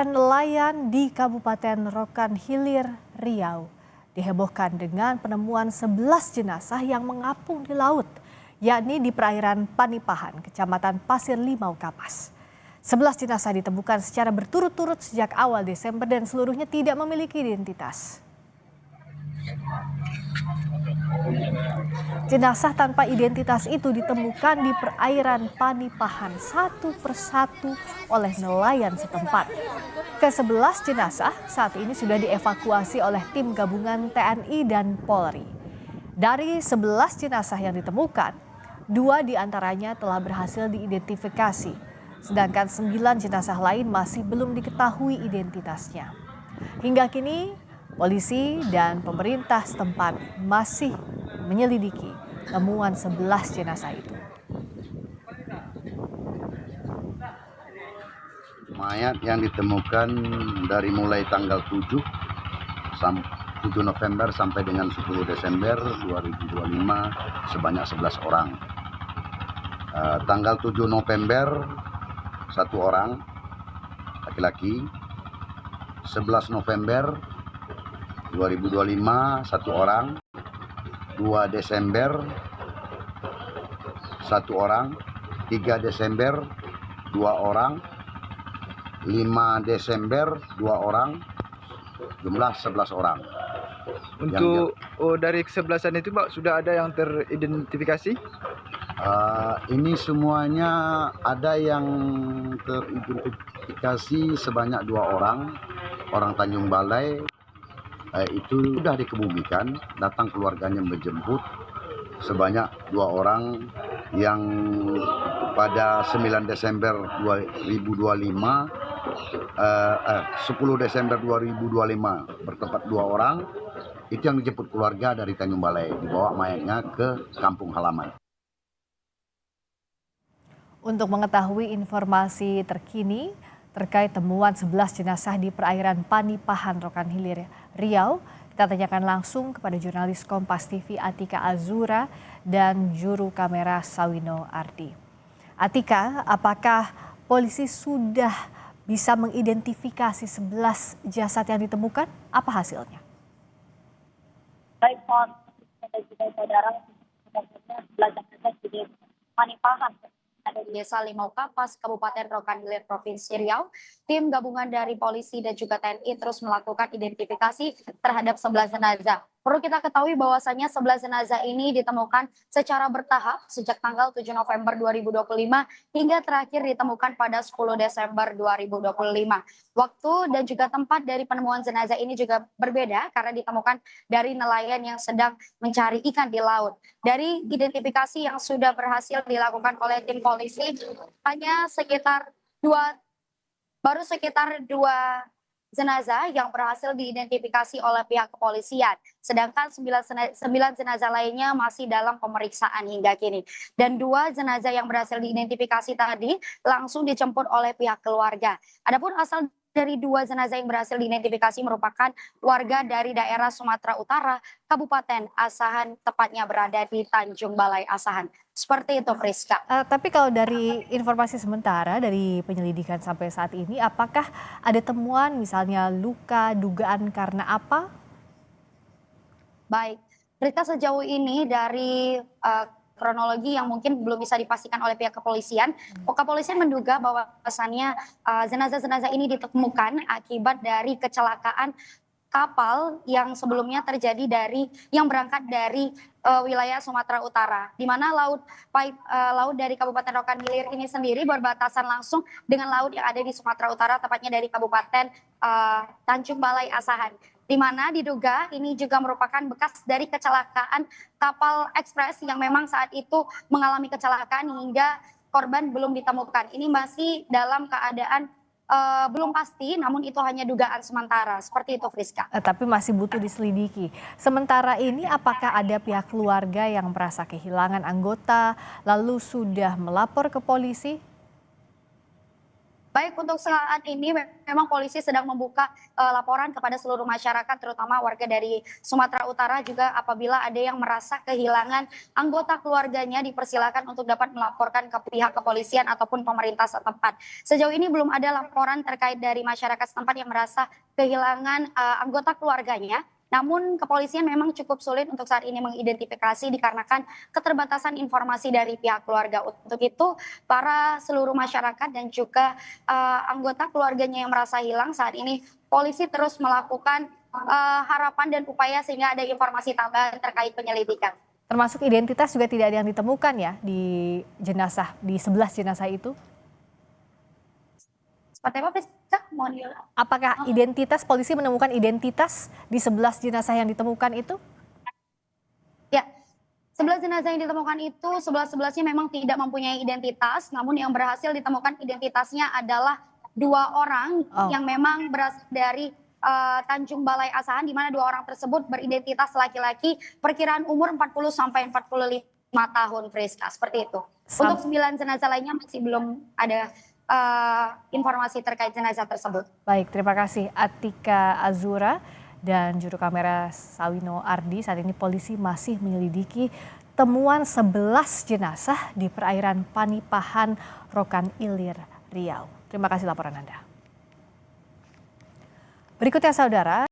Nelayan di Kabupaten Rokan Hilir, Riau dihebohkan dengan penemuan 11 jenazah yang mengapung di laut, yakni di perairan Panipahan, Kecamatan Pasir Limau Kapas. 11 jenazah ditemukan secara berturut-turut sejak awal Desember dan seluruhnya tidak memiliki identitas. Jenazah tanpa identitas itu ditemukan di perairan Panipahan satu persatu oleh nelayan setempat. Ke-11 jenazah saat ini sudah dievakuasi oleh tim gabungan TNI dan Polri. Dari 11 jenazah yang ditemukan, 2 diantaranya telah berhasil diidentifikasi, sedangkan 9 jenazah lain masih belum diketahui identitasnya. Hingga kini, polisi dan pemerintah setempat masih menyelidiki temuan 11 jenazah itu. Mayat yang ditemukan dari mulai tanggal 7 November sampai dengan 10 Desember 2025 sebanyak 11 orang. Tanggal 7 November 1 orang laki-laki, 11 November 2025 1 orang, 2 Desember 1 orang, 3 Desember 2 orang, 5 Desember 2 orang, jumlah 11 orang. Untuk dari kesebelasan itu Pak, sudah ada yang teridentifikasi? Ini semuanya ada yang teridentifikasi sebanyak 2 orang Tanjung Balai. Itu sudah dikebumikan, datang keluarganya menjemput. Sebanyak 2 orang yang pada 9 Desember 2025, 10 Desember 2025 bertempat 2 orang, itu yang dijemput keluarga dari Tanjung Balai, dibawa mayatnya ke kampung halaman. Untuk mengetahui informasi terkini terkait temuan 11 jenazah di perairan Panipahan, Rokan Hilir, Riau, kita tanyakan langsung kepada jurnalis Kompas TV Atika Azura dan juru kamera Sawino Ardi. Atika, apakah polisi sudah bisa mengidentifikasi 11 jasad yang ditemukan? Apa hasilnya? Baik, dan juga saudara, belajar di Panipahan, ada di Desa Limau Kapas, Kabupaten Rokan Hilir, Provinsi Riau. Tim gabungan dari polisi dan juga TNI terus melakukan identifikasi terhadap 11 jenazah. Perlu kita ketahui bahwasannya 11 jenazah ini ditemukan secara bertahap sejak tanggal 7 November 2025 hingga terakhir ditemukan pada 10 Desember 2025. Waktu dan juga tempat dari penemuan jenazah ini juga berbeda karena ditemukan dari nelayan yang sedang mencari ikan di laut. Dari identifikasi yang sudah berhasil dilakukan oleh tim polisi, baru sekitar dua jenazah yang berhasil diidentifikasi oleh pihak kepolisian. Sedangkan 9 jenazah lainnya masih dalam pemeriksaan hingga kini. Dan 2 jenazah yang berhasil diidentifikasi tadi langsung dijemput oleh pihak keluarga. Adapun asal dari 2 jenazah yang berhasil diidentifikasi merupakan warga dari daerah Sumatera Utara, Kabupaten Asahan, tepatnya berada di Tanjung Balai Asahan. Seperti itu, Friska. Tapi kalau dari informasi sementara dari penyelidikan sampai saat ini, apakah ada temuan misalnya luka, dugaan karena apa? Baik, Friska, sejauh ini dari kronologi yang mungkin belum bisa dipastikan oleh pihak kepolisian. Kepolisian menduga bahwasannya jenazah-jenazah ini ditemukan akibat dari kecelakaan kapal yang sebelumnya terjadi yang berangkat dari wilayah Sumatera Utara, di mana laut dari Kabupaten Rokan Hilir ini sendiri berbatasan langsung dengan laut yang ada di Sumatera Utara, tepatnya dari Kabupaten Tanjung Balai Asahan, di mana diduga ini juga merupakan bekas dari kecelakaan kapal ekspres yang memang saat itu mengalami kecelakaan hingga korban belum ditemukan. Ini masih dalam keadaan belum pasti, namun itu hanya dugaan sementara. Seperti itu, Friska. Tapi masih butuh diselidiki. Sementara ini apakah ada pihak keluarga yang merasa kehilangan anggota lalu sudah melapor ke polisi? Baik, untuk saat ini memang polisi sedang membuka laporan kepada seluruh masyarakat, terutama warga dari Sumatera Utara juga apabila ada yang merasa kehilangan anggota keluarganya dipersilakan untuk dapat melaporkan ke pihak kepolisian ataupun pemerintah setempat. Sejauh ini belum ada laporan terkait dari masyarakat setempat yang merasa kehilangan anggota keluarganya. Namun kepolisian memang cukup sulit untuk saat ini mengidentifikasi dikarenakan keterbatasan informasi dari pihak keluarga. Untuk itu, para seluruh masyarakat dan juga anggota keluarganya yang merasa hilang saat ini polisi terus melakukan harapan dan upaya sehingga ada informasi tambahan terkait penyelidikan. Termasuk identitas juga tidak ada yang ditemukan ya di jenazah, di 11 jenazah itu? Seperti apa, Priska? Mohon Apakah identitas, polisi menemukan identitas di 11 jenazah yang ditemukan itu? Ya, 11 jenazah yang ditemukan itu 11-11-nya memang tidak mempunyai identitas, namun yang berhasil ditemukan identitasnya adalah 2 orang yang memang berasal dari Tanjung Balai Asahan, di mana 2 orang tersebut beridentitas laki-laki, perkiraan umur 40 sampai 45 tahun, Friska, seperti itu. Untuk 9 jenazah lainnya masih belum ada informasi terkait jenazah tersebut. Baik, terima kasih Atika Azura dan juru kamera Sawino Ardi. Saat ini polisi masih menyelidiki temuan 11 jenazah di perairan Panipahan, Rokan Ilir, Riau. Terima kasih laporan Anda. Berikutnya saudara.